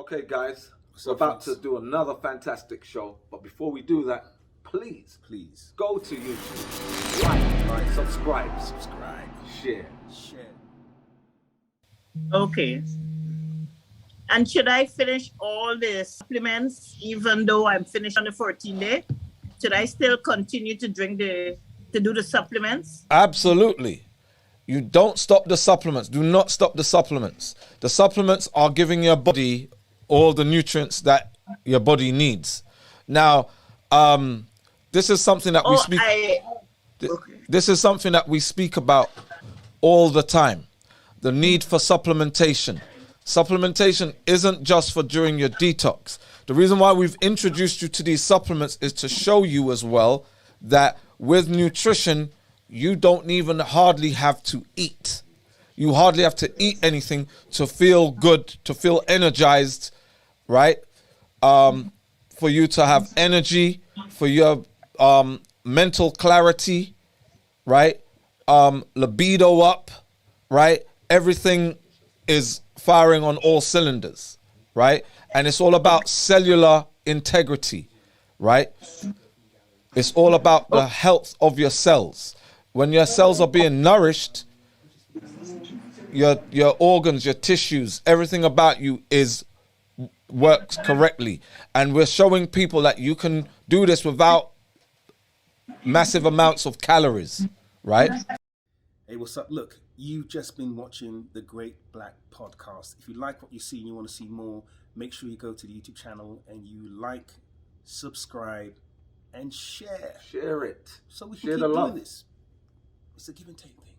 Okay, guys, we're about to do another fantastic show, but before we do that, please go to YouTube, like, subscribe, share. Okay. And should I finish all the supplements even though I'm finished on the 14th day? Should I still continue to do the supplements? Absolutely. You don't stop the supplements. Do not stop the supplements. The supplements are giving your body all the nutrients that your body needs. Now, this is something that we speak. This is something that we speak about all the time. The need for supplementation. Supplementation isn't just for during your detox. The reason why we've introduced you to these supplements is to show you as well that with nutrition, you don't even hardly have to eat. You hardly have to eat anything to feel good, to feel energized, right? For you to have energy, for your mental clarity, right? Libido up, right? Everything is firing on all cylinders, right? And it's all about cellular integrity, right? It's all about the health of your cells. When your cells are being nourished, your organs, your tissues, everything about you works correctly. And we're showing people that you can do this without massive amounts of calories, right? Hey, what's up? Look, you've just been watching the Great Black Podcast. If you like what you see and you want to see more, make sure you go to the YouTube channel and you like, subscribe, and share. Share it. So we can Share keep the love. doing this. It's a give and take thing.